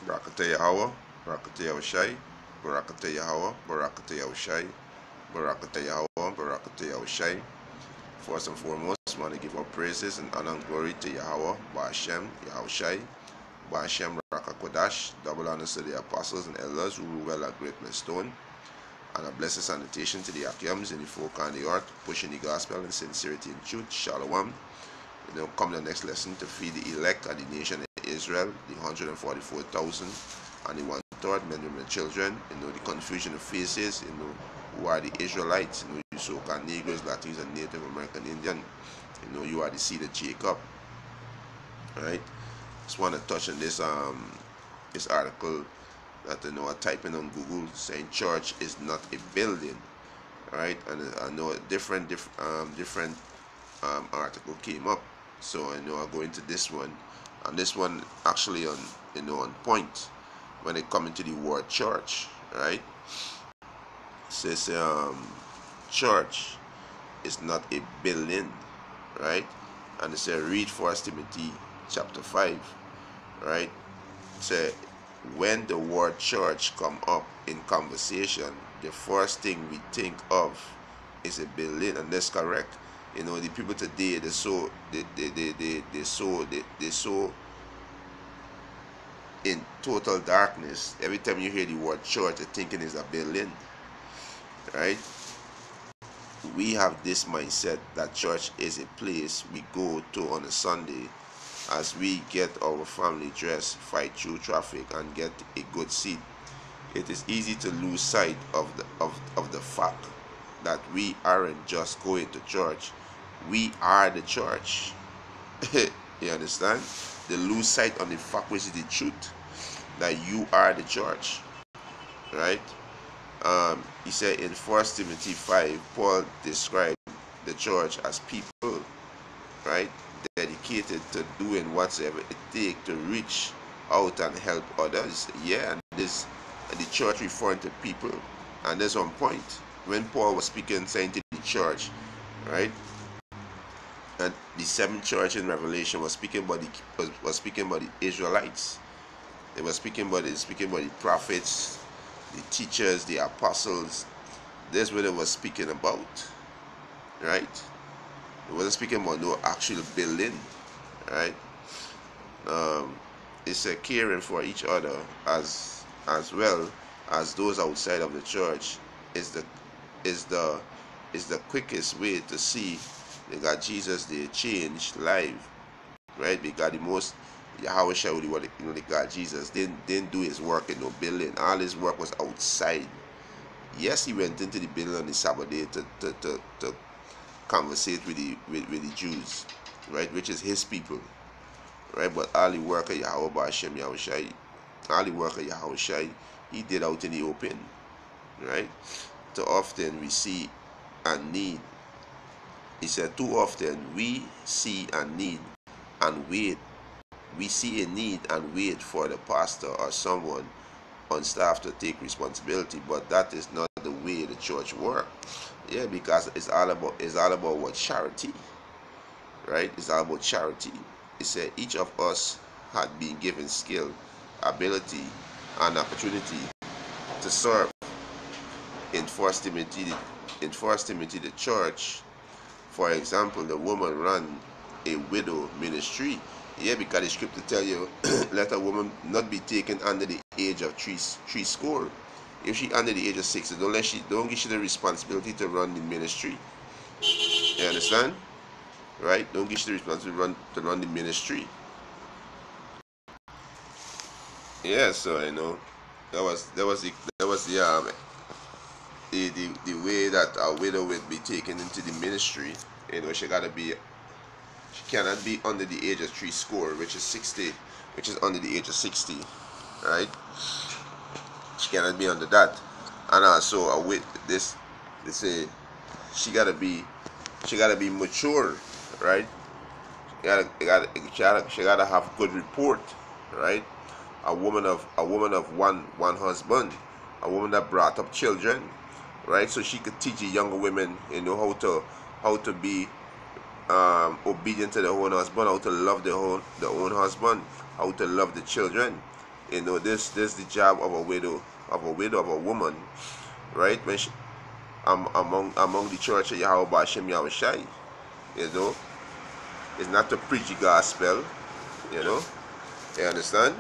Barakatah Yahweh, Barakatah Yahushai, Barakatah Yahweh, Barakatah Yahushai, Barakatah Yahweh, Barakatah Yahushai. First and foremost, I want to give our praises and honor and glory to Yahweh, Ba'ashem, Yahushai, Ba'ashem, Rakakodash, double honors to the apostles and elders who rule well at Great Stone, and a blessed salutation to the Akiams in the four corners of the earth, pushing the gospel in sincerity and truth. Shalom. Come the next lesson to feed the elect of the nation of Israel, the 144,000 and the one-third men, women, and children. The confusion of faces, who are the Israelites, you so-called Negroes, Latinos, and Native American Indian. You are the seed of Jacob. Right? Just want to touch on this article that I typing on Google saying church is not a building. Right? And I know a different article came up. So I go into this one, and this one actually on point when it comes to the word church, right? It says church is not a building, right? And it says read 1 Timothy chapter 5, right? It says when the word church come up in conversation, the first thing we think of is a building, and that's correct. The people today, they're so in total darkness. Every time you hear the word church, they're thinking it's a building, right? We have this mindset that church is a place we go to on a Sunday as we get our family dressed, fight through traffic, and get a good seat. It is easy to lose sight of the fact that we aren't just going to church. We are the church. You understand? They lose sight on the fact, which is the truth, that you are the church. Right? He said in 1 Timothy 5, Paul described the church as people, right, dedicated to doing whatever it takes to reach out and help others. Yeah, and the church referring to people. And there's one point when Paul was speaking, saying to the church, right? And the seventh church in Revelation was speaking about the Israelites. They were speaking about the prophets, the teachers, the apostles. That's what they were speaking about, right? It wasn't speaking about no actual building, right? It's a caring for each other as well as those outside of the church is the quickest way to see they got Jesus, they changed life, right? They got the most Yahweh Shai, they got Jesus. Didn't do his work in no building. All his work was outside. Yes, he went into the building on the Sabbath day to conversate with the Jews, right? Which is his people, right? But all the work of Yahweh Ba'ashem Yahushai, all the work of Yahushai, he did out in the open, right? Too often we see and need. He said, too often we see a need and wait. We see a need and wait for the pastor or someone on staff to take responsibility, but that is not the way the church works. Yeah, because it's all about what charity, right? It's all about charity. It said each of us had been given skill, ability, and opportunity to serve. In 1 Timothy, the church, for example, the woman ran a widow ministry. Yeah, because the scripture tell you, let a woman not be taken under the age of three score. If she under the age of 60, don't give she the responsibility to run the ministry. You understand? Right? Don't give she the responsibility to run the ministry. Yeah, so that was the way that a widow would be taken into the ministry. She cannot be under the age of three score, which is 60, which is under the age of 60, right? She cannot be under that. And also they say she gotta be mature, right? She gotta have good report, right? A woman of one husband, a woman that brought up children, right? So she could teach the younger women, how to be obedient to their own husband, how to love their own husband, how to love the children, This the job of a widow, of a woman, right? When she, among the church of Yahweh Bashem Yahushai, you know, it's not to preach the gospel, you know. You understand?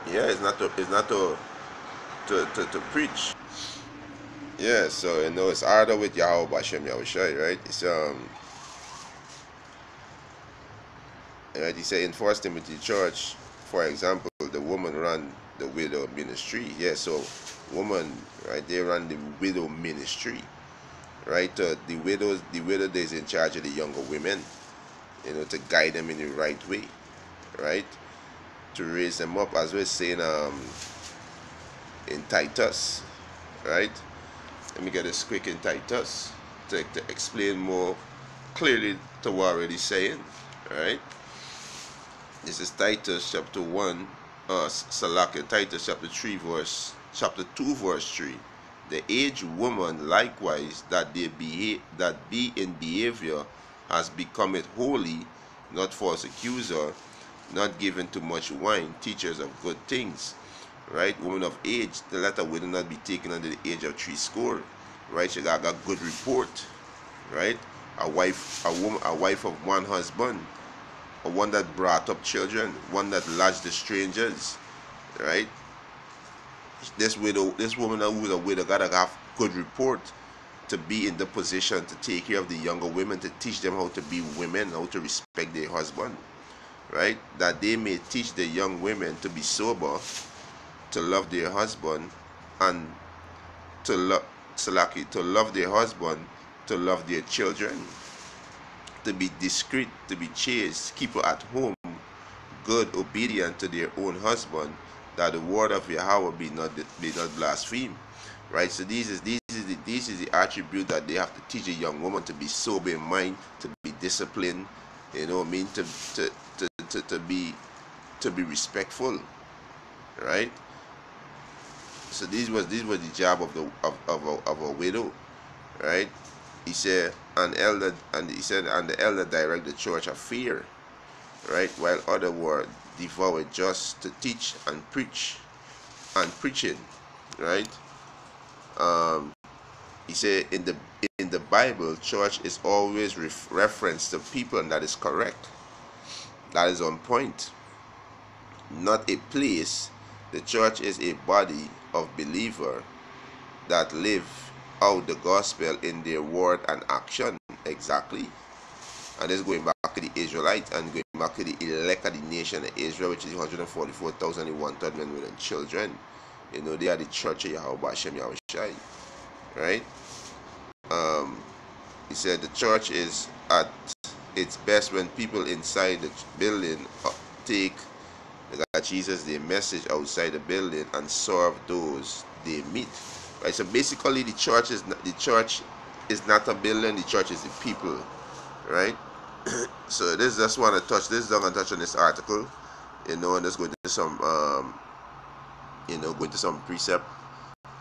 Yeah, it's not to preach. Yeah, so it's harder with Yahweh Bashem Yahushai, right? It's right. He said in First Timothy church, for example, the woman run the widow ministry. Yeah, so woman, right? They run the widow ministry, right? The widow is in charge of the younger women, to guide them in the right way, right? To raise them up, as we're saying in Titus, right? Let me get this quick in Titus to explain more clearly to what I'm already saying, right? This is Titus chapter 1, Titus chapter 2, verse 3. The aged woman likewise that be in behavior has become it holy, not false accuser, not given to much wine, teachers of good things. Right? Woman of age, the letter will not be taken under the age of 60. Right? She got a good report. Right? A wife of one husband, or one that brought up children, one that lodged the strangers, right? This woman who is a widow, gotta have good report to be in the position to take care of the younger women, to teach them how to be women, how to respect their husband, right? That they may teach the young women to be sober, to love their husband, and to love their husband, to love their children, to be discreet, to be chaste, keep her at home, good, obedient to their own husband, that the word of Yahweh be not blasphemed. Right? So this is the attribute that they have to teach a young woman: to be sober in mind, to be disciplined, to be respectful. Right? So this was the job of a widow. Right? He said, and the elder direct the church of fear, right? While other were devoured just to teach and preach and preaching, right? He said in the Bible, church is always reference to people, and that is correct. That is on point. Not a place. The church is a body of believers that live out the gospel in their word and action. Exactly. And this is going back to the Israelites and going back to the elect of the nation of Israel, which is 144,000 and 1/3 men, women, and children. They are the church of Yahweh Hashem Yahushai. Right? He said the church is at its best when people inside the building take Jesus their message outside the building and serve those they meet. Right? So basically the church is not a building, the church is the people. Right? So this just want to touch this down and touch on this article, and just go into some precept,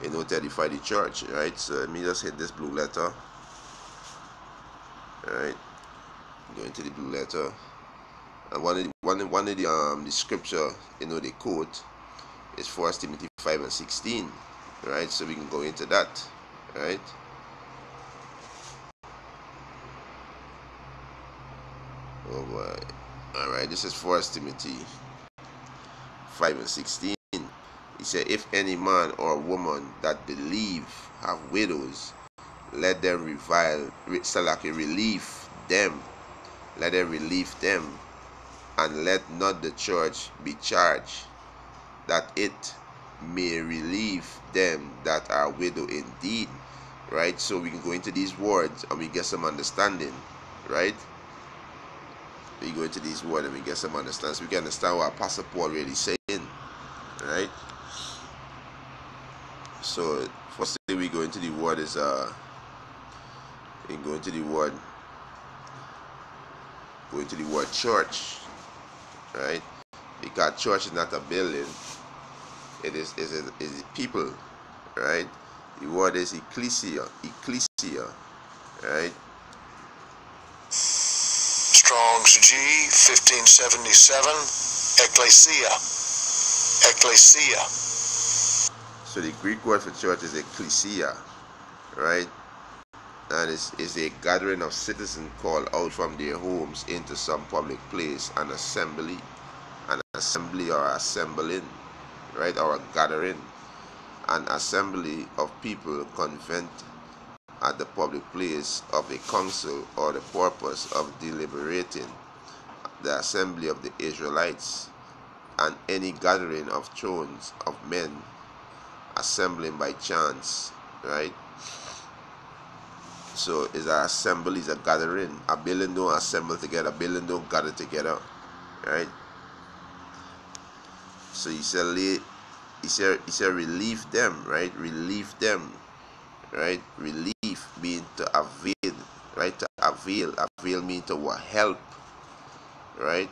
to edify the church. Right? So let me just hit this blue letter. Alright, go into the blue letter, and one of the scripture they quote is 1 Timothy 5:16. Right? So we can go into that. Right? Oh boy. Alright, this is 1 Timothy 5:16. He said, if any man or woman that believe have widows, let them relieve them. Let them relieve them, and let not the church be charged, that it may relieve them that are widow indeed. Right? So we can go into these words and we get some understanding. Right? We go into these words and we get some understanding, so we can understand what Apostle Paul really saying. Right? So first thing we go into the word is go into the word church. Right? Because church is not a building, it is people. Right? The word is ecclesia. Right? Strong's G 1577, ecclesia. Ecclesia. So the Greek word for church is ecclesia, right? And is a gathering of citizens called out from their homes into some public place, an assembly or assembling, right? Or a gathering, an assembly of people convent at the public place of a council or the purpose of deliberating, the assembly of the Israelites, and any gathering of thrones of men assembling by chance, right? So is an assembly, is a gathering. A building don't assemble together, a building don't gather together, right? So he said relieve them, right? Relieve them, right? Relief mean to avail, right? To avail. Avail mean to help, right?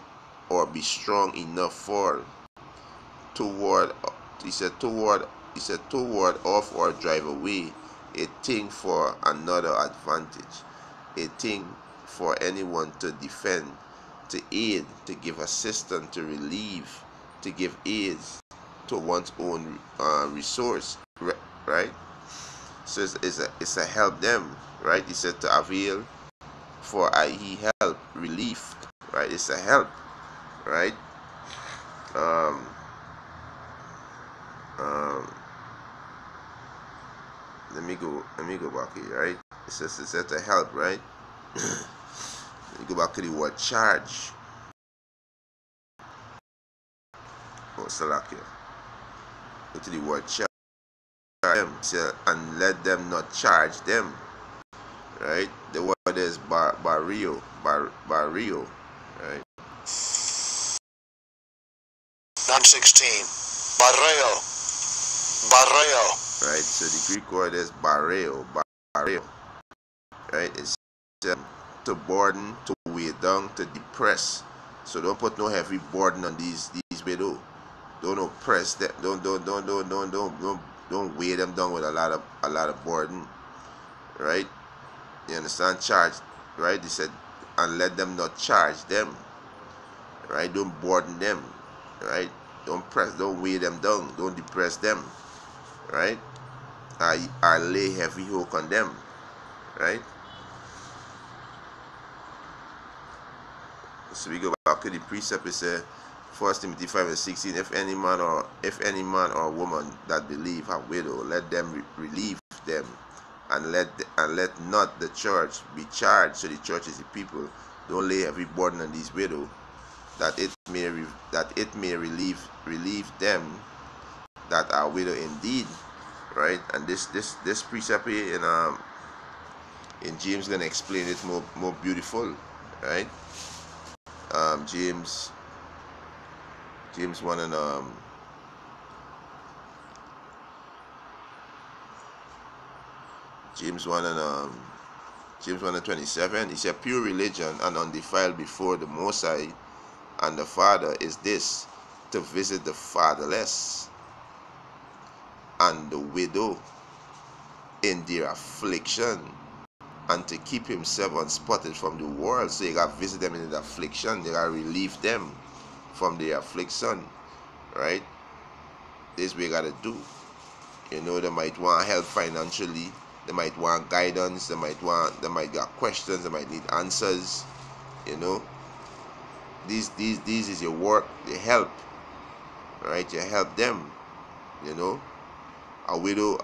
Or be strong enough for. Toward, he said toward off or drive away a thing for another advantage, a thing for anyone to defend, to aid, to give assistance, to relieve, to give aid to one's own resource, right? So it's a help them, right? He said to avail for he help, relief, right? It's a help, right? Um, um, let me go back here, right? It said to help, right? Let me go back to the word charge. Oh, Salakia. Go to the word charge them, and let them not charge them, right? The word is barrio, right? 9:16. Barreo. Barreo. Right. So the Greek word is barreo, right? It's to burden, to weigh down, to depress. So don't put no heavy burden on these widows. Don't oppress them. Don't weigh them down with a lot of burden, right? You understand? Charge, right? He said, and let them not charge them, right? Don't burden them, right? Don't weigh them down. Don't depress them, right? I lay heavy yoke on them, right? So we go back to the precept. It says, 1 Timothy 5:16. If any man or woman that believe have widow, let them relieve them, and let not the church be charged. So the church is the people. Don't lay heavy burden on these widow, that it may relieve them that are widow indeed, right? And this precept here in James gonna explain it more beautiful, right? James 1 and James 1 and 27. He said, pure religion and undefiled before the Most High and the Father is this, to visit the fatherless and the widow in their affliction, and to keep himself unspotted from the world. So you got to visit them in the affliction. You got to relieve them from their affliction, right? This we got to do. You know, they might want help financially. They might want guidance. They might got questions. They might need answers. You know, these is your work. You help, right? You help them. You know, a widow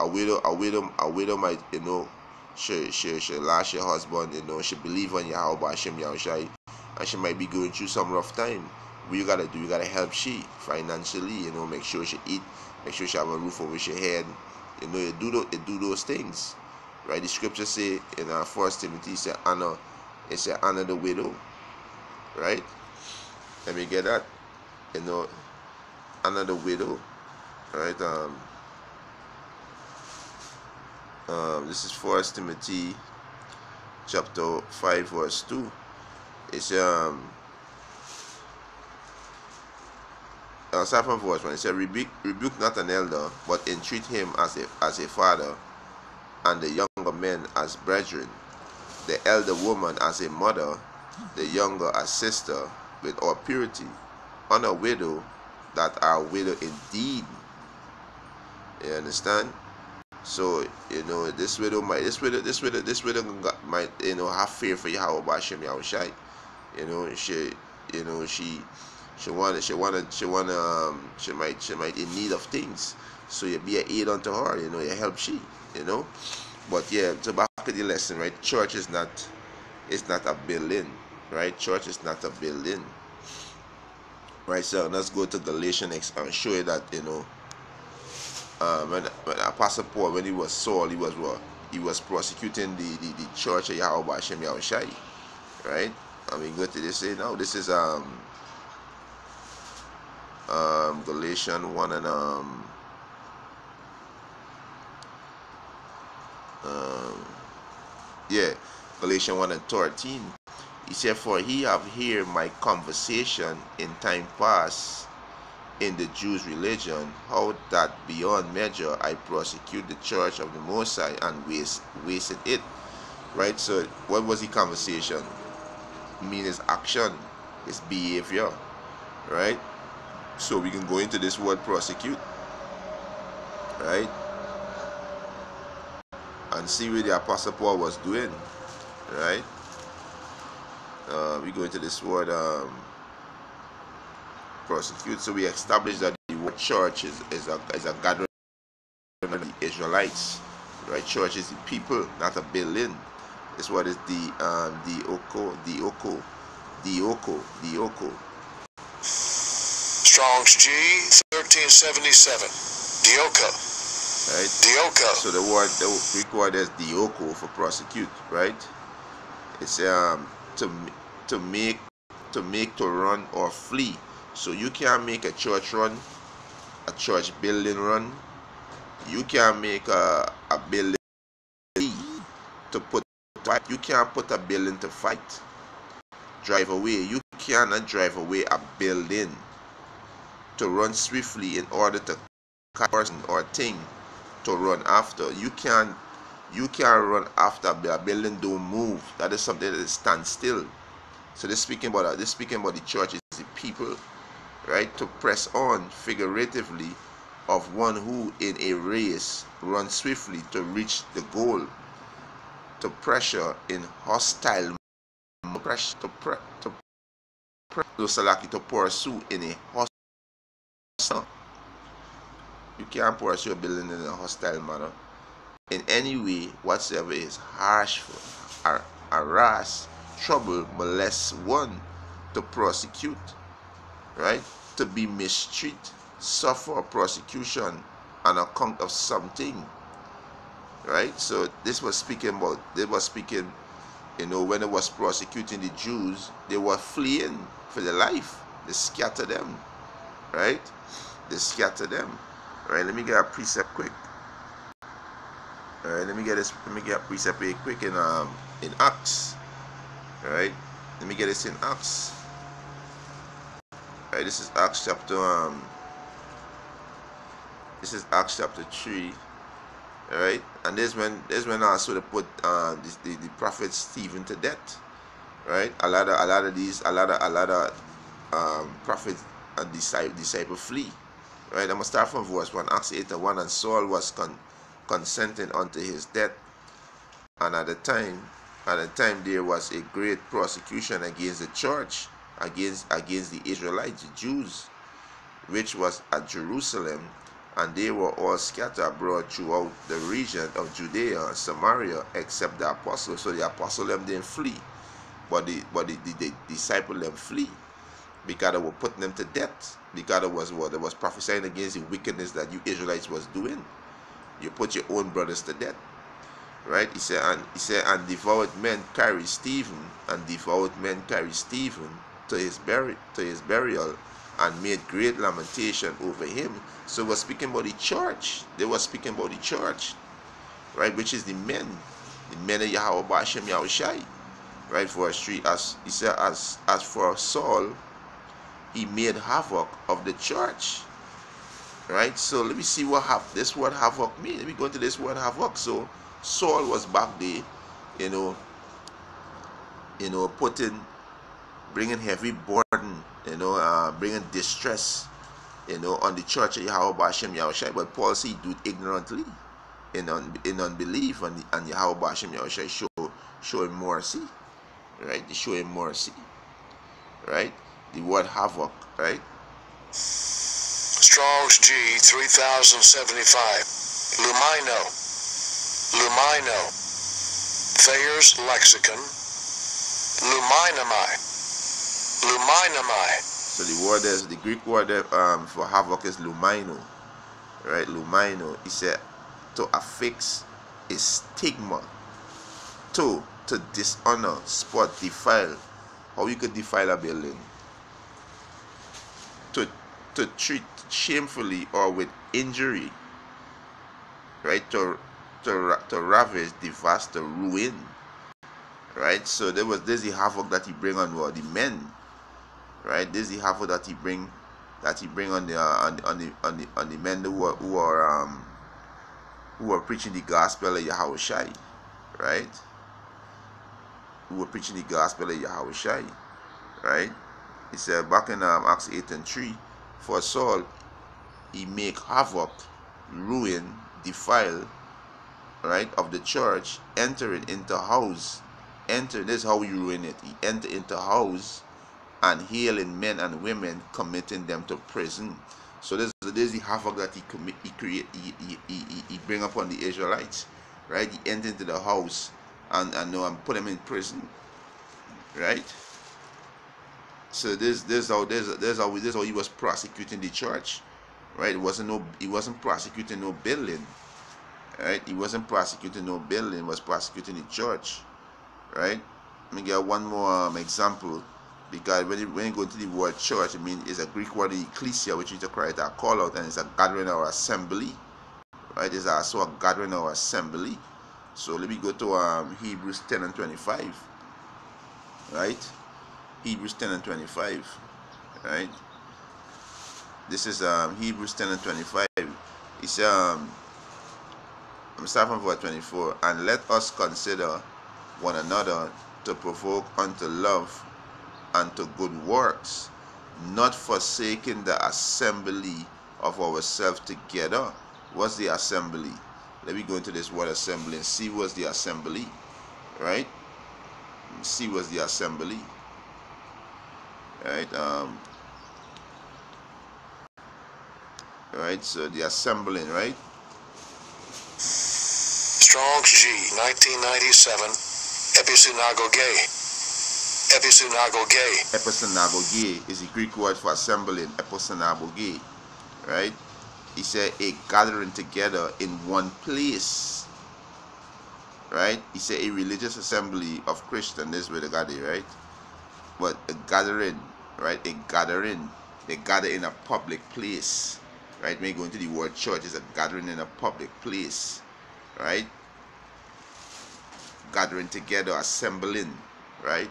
might, you know, she lost your husband. You know, she believe on Yahweh Hashem Yahushai, and she might be going through some rough time. What you gotta do? You gotta help she financially. You know, make sure she eat. Make sure she have a roof over her head. You know, you do those things, right? The scripture say in 1 Timothy, it say honor the widow, right? Let me get that. You know, honor the widow, right? This is 1 Timothy chapter 5 verse 2. It's start from verse 1. It said, rebuke not an elder, but entreat him as a father, and the younger men as brethren, the elder woman as a mother, the younger as sister, with all purity. Honor widow that are widow indeed. You understand? So this widow might might have fear for Yahweh Bashem Yahushai. She might in need of things. So you be an aid unto her. You help she. But yeah, so back to the lesson, right? Church is not a building, right? Church is not a building, right? So let's go to Galatians and show you that when Apostle Paul, when he was Saul, he was what? He was prosecuting the church of Yahweh Hashem Yahushai, right? I mean, go to this now. This is Galatians 1 and Galatians 1 and 13. He said, "For he have heard my conversation in time past in the Jews' religion, how that beyond measure I prosecute the church of the Most High and wasted it." Right? So what was the conversation? I mean, his action, his behavior, right? So we can go into this word prosecute, right? And see what the Apostle Paul was doing, right? We go into this word prosecute. So we established that the word church is a gathering of the Israelites, right? Church is the people, not a building. This word is the oko. Strong's G 1377. Dioko. Right? Dioko. So the Greek word is dioko for prosecute, right? It's to make, to run or flee. So you can't make a church run, a church building run. You can't make a building flee to put fight. You can't put a building to fight. Drive away. You cannot drive away a building to run swiftly in order to catch a person or thing to run after. You can't run after a building. Don't move. That is something that stands still. So this speaking about the church is the people, right? To press on figuratively of one who in a race runs swiftly to reach the goal. To pressure in hostile pressure to pursue in a hostile. You can't pursue a building in a hostile manner. In any way whatsoever is harsh, harass, trouble, molest one, to prosecute, right? To be mistreated, suffer persecution on account of something, right? So this was speaking about, when it was prosecuting the Jews, they were fleeing for their life. They scattered them, right? They scattered them. All right, let me get a precept quick. All right, let me get a precept very quick in Acts. All right, let me get this in Acts. All right, this is Acts chapter 3. All right, and this when also they put the prophet Stephen to death. Right, a lot of prophets and disciples flee. Right, I'm gonna start from verse 1. Acts 8:1. And Saul was consenting unto his death, and at the time there was a great persecution against the church, against the Israelites, the Jews, which was at Jerusalem, and they were all scattered abroad throughout the region of Judea and Samaria, except the apostles. So the apostles them didn't flee, but the disciples them flee, because they were putting them to death, because it was prophesying against the wickedness that you Israelites was doing. You put your own brothers to death, right? He said, and devout men carry Stephen, to his burial, and made great lamentation over him. So we're speaking about the church. They were speaking about the church, right? Which is the men of Yahweh Bashem Yahushai, right? Verse 3. As he said, as for Saul, he made havoc of the church, right? So let me see what this word havoc means. Let me go into this word havoc. So Saul was back there, bringing heavy burden, bringing distress on the church of Yahweh Hashem Yahushai. But Paul said he do it ignorantly, in unbelief, and Yahweh Hashem Yahushai show him mercy, right? They show him mercy, right? The word havoc, right? Strong's G 3075. Lumino. Thayer's Lexicon. Luminamai. So the Greek word for havoc is lumino, right? Lumino. He said to affix a stigma, to dishonor, spot, defile. How you could defile a building? To treat shamefully or with injury, right? To ravage, devastate, ruin, right? So there's the havoc that he bring on the men, right? This is the havoc that he bring on the men who are preaching the gospel of Yahushai, right? Who are preaching the gospel of Yahushai, right? He said back in Acts 8:3, for Saul he make havoc, ruin, defile, right, of the church, entering into house. This is how he ruin it. He enter into house and hailing men and women, committing them to prison. So this is the havoc that he bring upon the Israelites, right? He enter into the house and put them in prison, right? So this how he was prosecuting the church, right? He wasn't prosecuting no building, right? He wasn't prosecuting no building. He was prosecuting the church, right? Let me get one more example, because when you go into the word church, it's a Greek word, ecclesia, which is to create a call out, and it's a gathering or assembly, right? It's also a gathering or assembly. So let me go to Hebrews 10:25, right? Hebrews 10:25, right? This is Hebrews 10:25. It's I'm starting from verse 24. And let us consider one another to provoke unto love and to good works, not forsaking the assembly of ourselves together. What's the assembly? Let me go into this word assembly and see what's the assembly, right? See what's the assembly, right? Right, so the assembling, right? Strong's G 1997. Episynagoge is the Greek word for assembling. Episynagoge, right? He said a gathering together in one place, right? He said a religious assembly of Christians. This is where they got it, right? But a gathering, right? A gathering. They gather in a public place, right? When you go into the word church, it's a gathering in a public place, right? Gathering together, assembling, right?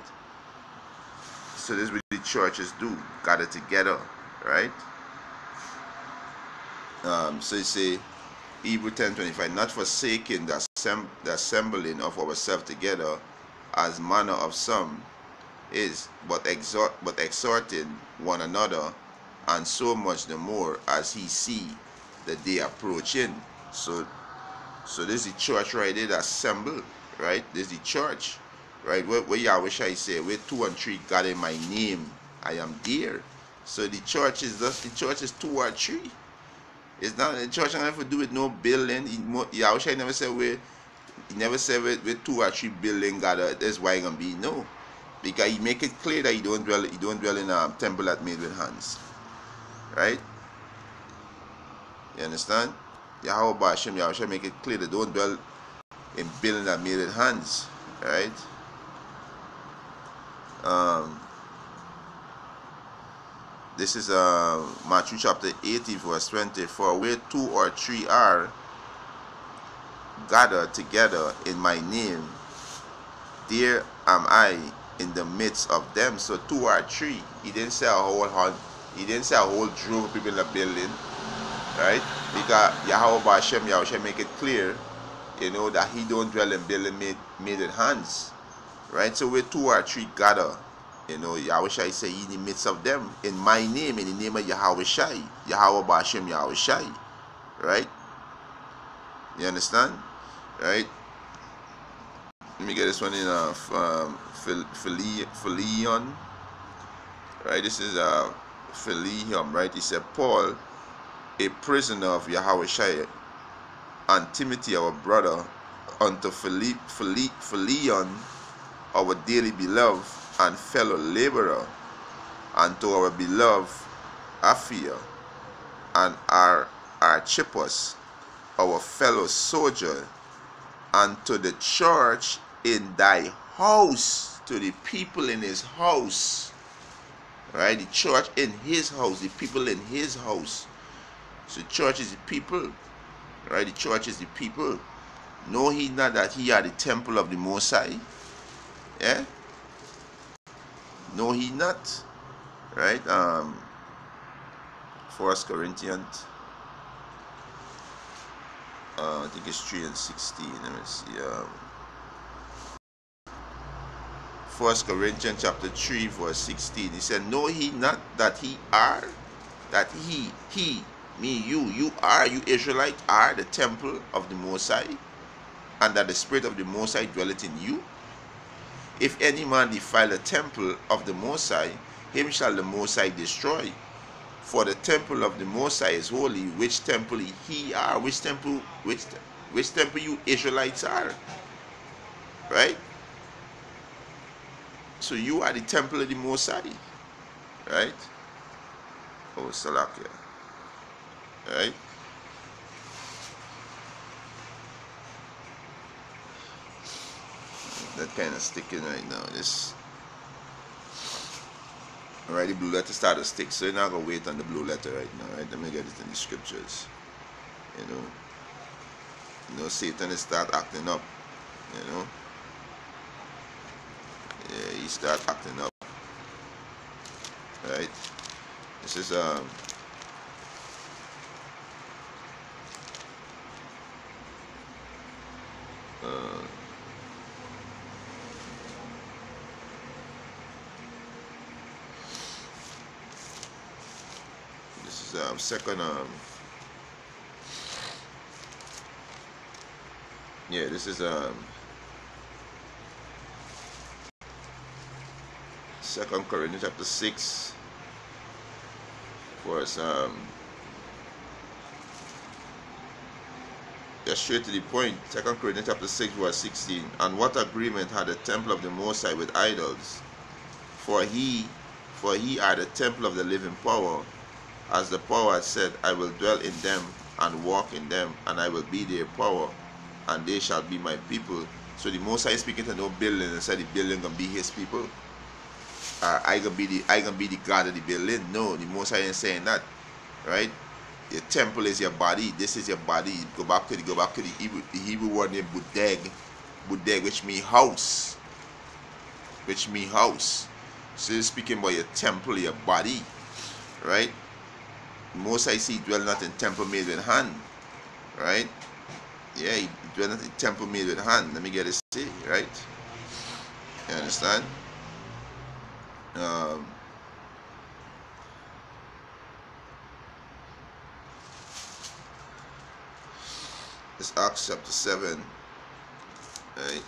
So this is what the churches do, gather together, right? So you say, Hebrews 10:25, not forsaking the assembling of ourselves together, as manner of some is, but exhorting one another, and so much the more as he see the day approaching. So this is the church right there, assemble, right? This is the church, right? Where Yahweh Shai say, where 2 and 3 gather in my name, I am there. So the church is 2 or 3. It's not the church not have to do with no building. Yahweh Shai never said where where 2 or 3 building gather. That's why it's gonna be no, because he make it clear that he don't dwell in a temple that made with hands, right? You understand? Yahweh Hashem Yahushua make it clear that don't dwell in building that made with hands, right? This is Matthew chapter 80 verse 24. Where 2 or 3 are gathered together in my name, there am I in the midst of them. So 2 or 3. He didn't say a whole drove of people in the building, right? Because Yahweh Hashem Yahushua make it clear, that he don't dwell in building made with hands, right? So where 2 or 3 gather Yahweh Shai say, in the midst of them, in my name, in the name of Yahweh Shai, Yahweh Bashem Yahweh Shai. Right? You understand? Right? Let me get this one in Philion. Right? This is Philion, right? He said, Paul, a prisoner of Yahweh Shai, and Timothy, our brother, unto Philion, our dearly beloved and fellow laborer, and to our beloved Aphia, and our Archippus, our fellow soldier, and to the church in thy house, to the people in his house. Right? The church in his house, the people in his house. So the church is the people. Right? The church is the people. Know he not that he are the temple of the Most High? Yeah? Know he not? Right? 1 Corinthians, I think it's 3 and 16. Let me see. 1 Corinthians chapter 3 verse 16. He said, know he not that he are, that he, me, you are, you Israelites are the temple of the Most High, and that the Spirit of the Most High dwelleth in you? If any man defile the temple of the Most High, him shall the Most High destroy. For the temple of the Most High is holy, which temple he are, which temple you Israelites are. Right? So you are the temple of the Most High. Right? Oh, Salakia. Right? That kind of sticking right now. This. Alright, the blue letter started to stick, so you're not going to wait on the blue letter right now, right? Let me get it in the scriptures. Satan is start acting up, Yeah, he start acting up. Right? This is, second, this is, 2 Corinthians chapter 6, verse, straight to the point. 2 Corinthians chapter 6, verse 16. And what agreement had the temple of the Most High with idols? For he are the temple of the living power. As the power had said, I will dwell in them and walk in them, and I will be their power, and they shall be my people. So the Most High is speaking to no building and said the building gonna be his people. I gonna be the God of the building. No, the Most High ain't saying that. Right? Your temple is your body. This is your body. Go back to the Hebrew word named budeg, which means house. So he's speaking about your temple, your body. Right? Most I see dwell not in temple made with hand. Right? Yeah, he dwell not in temple made with hand. Let me get it see, right? You understand? It's Acts chapter 7. Right?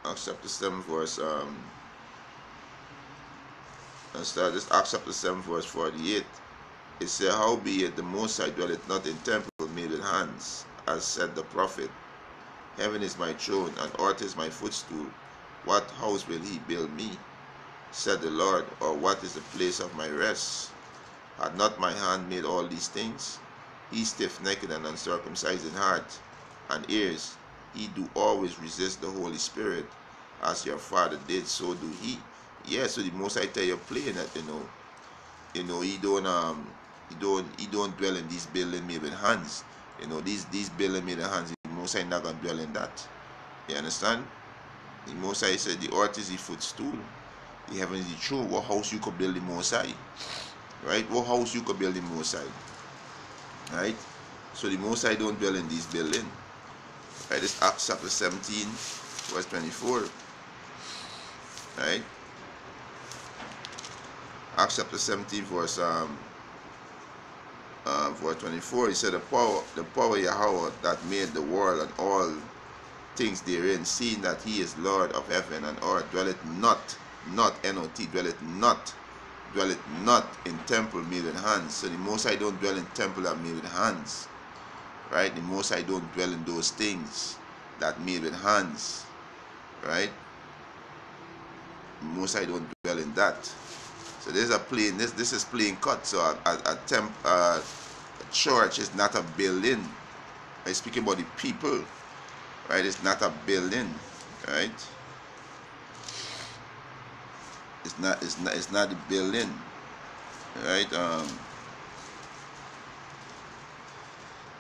Acts chapter 7 verse let's start this. Acts chapter 7 verse 48. It said, howbeit the Most High dwelleth not in temple made with hands, as said the prophet. Heaven is my throne, and earth is my footstool. What house will he build me? Said the Lord, or what is the place of my rest? Had not my hand made all these things? He stiff-necked and uncircumcised in heart and ears, he do always resist the Holy Spirit. As your father did, so do he. Yeah, so the Most High tell you plain that he don't dwell in these buildings made with hands. These buildings made with hands, the Most High not gonna dwell in that. You understand? The Most High said the earth is the footstool, the heaven is the throne. What house you could build the Most High? Right? What house you could build the Most High? Right? So the Most High don't dwell in these buildings. Right? This Acts chapter 17, verse 24. Right? Acts chapter 17, verse 24. He said, the power Yahweh that made the world and all things therein, seeing that he is Lord of heaven and earth, dwelleth not N-O-T, dwelleth not in temple made with hands. So the Most High don't dwell in temple that made with hands. Right? The Most High don't dwell in those things that made with hands. Right? The Most High don't dwell in that. So there's a plain, this is plain cut. So a church is not a building. I'm speaking about the people. Right? It's not a building. Right? It's not the building. Right?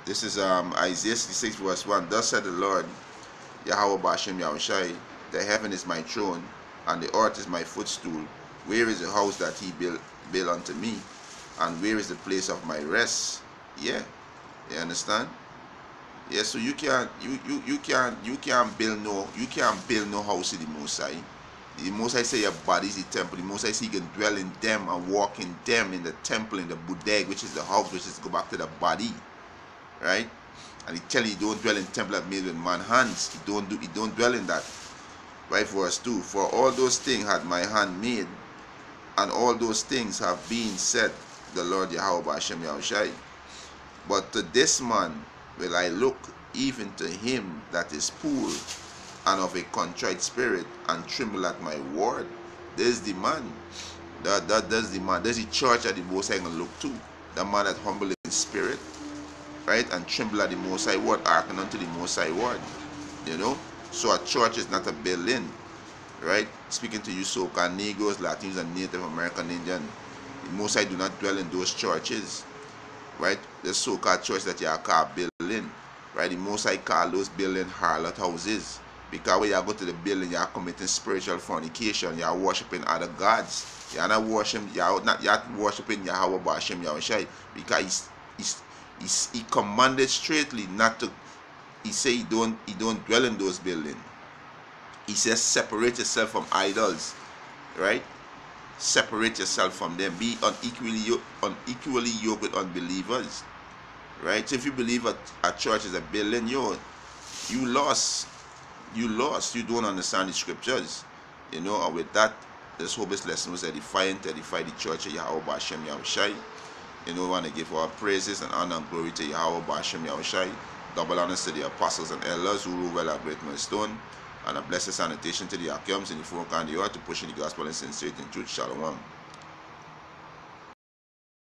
This is Isaiah 66 verse 1. Thus said the Lord, Yahweh Bashem Yahushai, the heaven is my throne, and the earth is my footstool. Where is the house that he built unto me? And where is the place of my rest? Yeah. You understand? Yeah, so you can't build no house in the Most High. The Most High say your body is the temple. The Most High say you can dwell in them and walk in them, in the temple, in the bodeg, which is the house, which is go back to the body. Right? And he tell you don't dwell in temple that made with man's hands. He don't dwell in that. Right? Verse 2. For all those things had my hand made, and all those things have been said, the Lord Yahweh Hashem Yahushai. But to this man will I look, even to him that is poor and of a contrite spirit, and tremble at my word. There's the man. That's the man. There's the church that the Most High gonna look to. The man that humble in spirit, right, and tremble at the Most High word, hearken unto the Most High word. You know? So a church is not a building. Right? Speaking to you so-called Negroes, Latinos, and Native American Indian, the Most High do not dwell in those churches. Right? The so-called church that you are called building. Right? The Most High call those buildings harlot houses. Because when you go to the building, you are committing spiritual fornication. You are worshiping other gods. You are not worshiping Yahweh Bashem Yahushai. Because he commanded straightly not to. He say he don't dwell in those buildings. He says separate yourself from idols. Right? Separate yourself from them. Be unequally yoked with unbelievers. Right? So if you believe a church is a building, you lost. You don't understand the scriptures. You know, and with that, this hope this lesson was edifying to edify the church of Yahweh Bashem Yahushai. You know, we want to give our praises and honor and glory to Yahweh Bashem Yahushai. Double honors to the apostles and elders who rule well at Great Millstone. And a blessed sanitation to the Akiums in the folk and the earth to push in the gospel in sincerity and truth. Shalom.